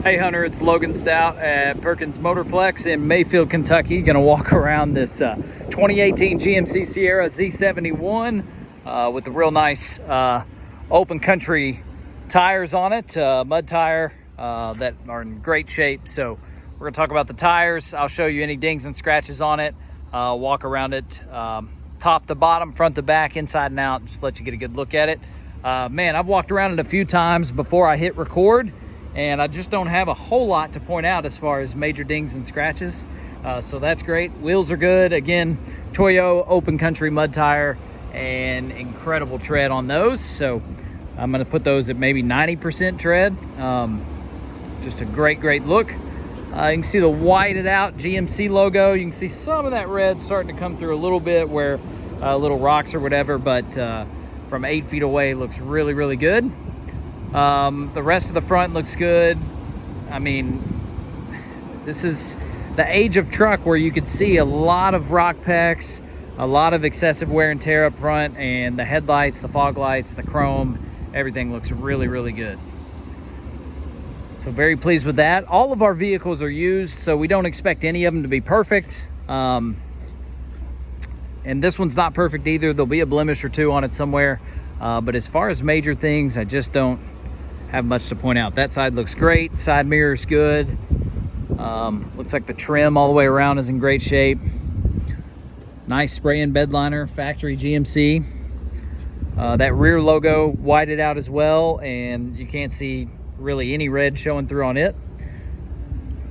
Hey Hunter, it's Logan Stout at Perkins Motorplex in Mayfield, Kentucky. Gonna walk around this 2018 GMC Sierra Z71 with the real nice open country tires on it, mud tire that are in great shape. So we're gonna talk about the tires. I'll show you any dings and scratches on it, walk around it, top to bottom, front to back, inside and out, just let you get a good look at it. Man, I've walked around it a few times before I hit record, and I just don't have a whole lot to point out as far as major dings and scratches. So that's great. Wheels are good. Again, Toyo open country mud tire and incredible tread on those. So I'm gonna put those at maybe 90% tread. Just a great look. You can see the whited out GMC logo. You can see some of that red starting to come through a little bit where little rocks or whatever, but from 8 feet away looks really good. The rest of the front looks good. I mean, this is the age of truck where you could see a lot of rock pecks, a lot of excessive wear and tear up front, and the headlights, the fog lights, the chrome, everything looks really good. So very pleased with that. All of our vehicles are used, so we don't expect any of them to be perfect. And this one's not perfect either. There'll be a blemish or two on it somewhere. But as far as major things, I just don't have much to point out. That side looks great. Side mirror's good. Looks like the trim all the way around is in great shape. Nice spray-in bed liner, factory GMC. That rear logo whited out as well, and you can't see really any red showing through on it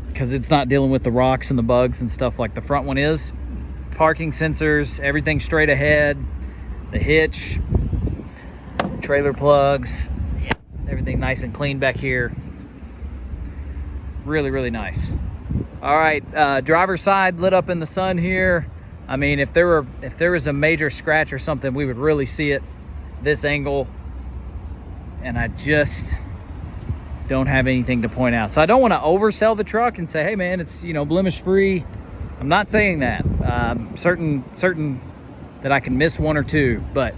because it's not dealing with the rocks and the bugs and stuff like the front one is. Parking sensors, everything straight ahead. The hitch, trailer plugs, everything nice and clean back here. Really nice. All right, driver's side lit up in the sun here. I mean, if there was a major scratch or something, we would really see it this angle, and I just don't have anything to point out. So I don't want to oversell the truck and say, hey man, it's, you know, blemish free. I'm not saying that. Certain that I can miss one or two, but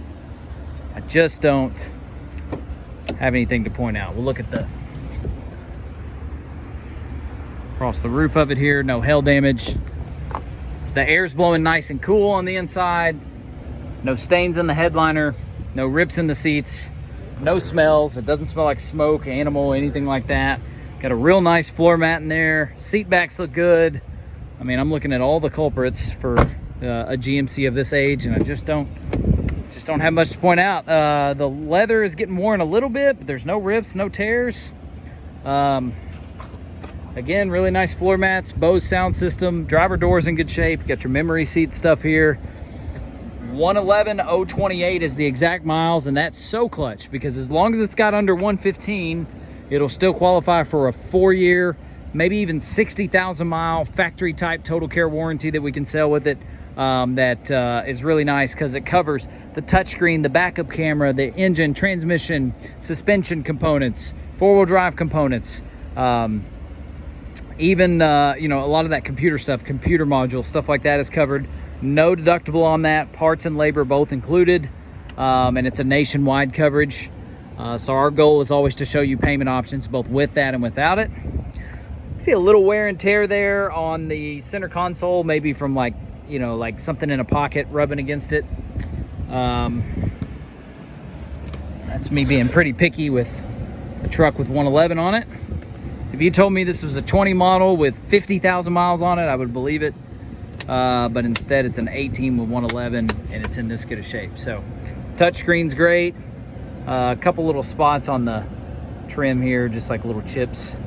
I just don't have anything to point out. We'll look at the across the roof of it here. No hail damage. The air's blowing nice and cool on the inside. No stains in the headliner. No rips in the seats. No smells. It doesn't smell like smoke, animal, anything like that. Got a real nice floor mat in there. Seat backs look good. I mean, I'm looking at all the culprits for a GMC of this age, and I just don't have much to point out. The leather is getting worn a little bit, but there's no rips, no tears. Again, really nice floor mats, Bose sound system, driver doors in good shape. You got your memory seat stuff here. 111,028 is the exact miles, and that's so clutch because as long as it's got under 115, it'll still qualify for a 4-year, maybe even 60,000 mile factory type total care warranty that we can sell with it. That is really nice because it covers the touchscreen, the backup camera, the engine, transmission, suspension components, 4-wheel drive components, even you know, a lot of that computer stuff, computer module, stuff like that is covered. No deductible on that, parts and labor both included, and it's a nationwide coverage. So our goal is always to show you payment options both with that and without it. See a little wear and tear there on the center console, maybe from like, you know, like something in a pocket rubbing against it. That's me being pretty picky with a truck with 111 on it. If you told me this was a 20 model with 50,000 miles on it, I would believe it. But instead it's an 18 with 111 and it's in this good a shape. So touchscreen's great. A couple little spots on the trim here, just like little chips.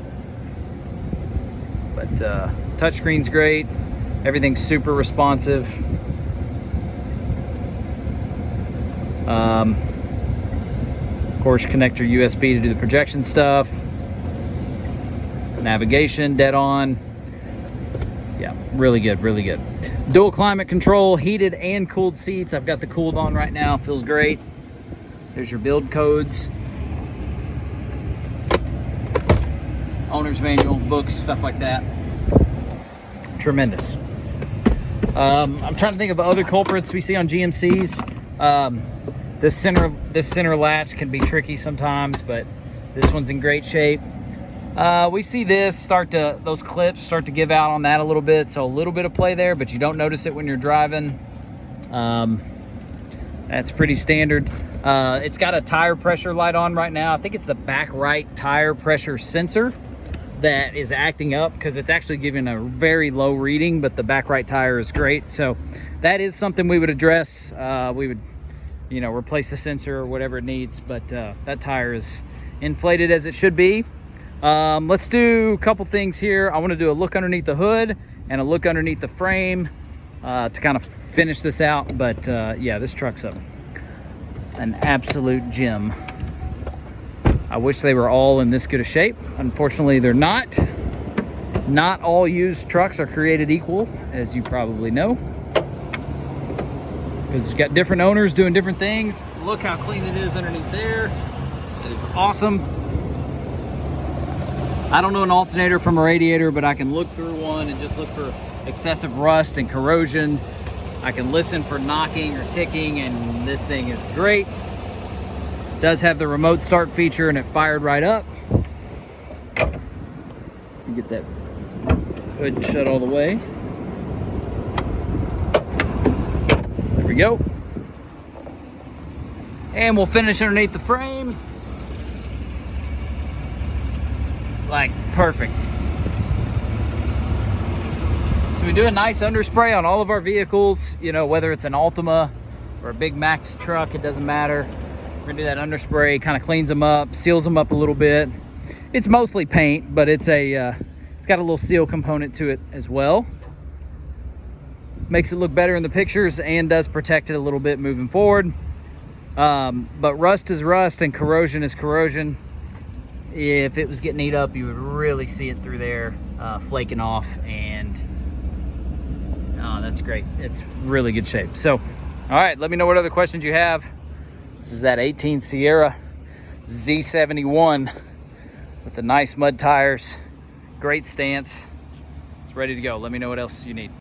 But touchscreen's great. Everything's super responsive. Of course, connect your USB to do the projection stuff. Navigation, dead on. Yeah, really good. Dual climate control, heated and cooled seats. I've got the cooled on right now, feels great. There's your build codes. Owner's manual, books, stuff like that. Tremendous. I'm trying to think of other culprits we see on GMCs. This center latch can be tricky sometimes, but this one's in great shape. We see those clips start to give out on that a little bit, so a little bit of play there, but you don't notice it when you're driving. That's pretty standard. It's got a tire pressure light on right now. I think it's the back right tire pressure sensor that is acting up, because it's actually giving a very low reading, but the back right tire is great. So that is something we would address. We would, replace the sensor or whatever it needs, but that tire is inflated as it should be. Let's do a couple things here. I want to do a look underneath the hood and a look underneath the frame to kind of finish this out. But yeah, this truck's an absolute gem. I wish they were all in this good a shape. Unfortunately, they're not. Not all used trucks are created equal, as you probably know, because you've got different owners doing different things. Look how clean it is underneath there. It is awesome. I don't know an alternator from a radiator, but I can look through one and just look for excessive rust and corrosion. I can listen for knocking or ticking, and this thing is great. It does have the remote start feature, and it fired right up. You get that hood shut all the way. There we go. And we'll finish underneath the frame. Like perfect. So we do a nice underspray on all of our vehicles, whether it's an Altima or a big Max truck, it doesn't matter. We're gonna do that underspray, kind of cleans them up, seals them up a little bit. It's mostly paint, but it's got a little seal component to it as well. Makes it look better in the pictures and does protect it a little bit moving forward. But rust is rust and corrosion is corrosion. If it was getting eat up, you would really see it through there, flaking off, and that's great. It's really good shape. So, all right, let me know what other questions you have. This is that 18 Sierra Z71 with the nice mud tires, great stance. It's ready to go. Let me know what else you need.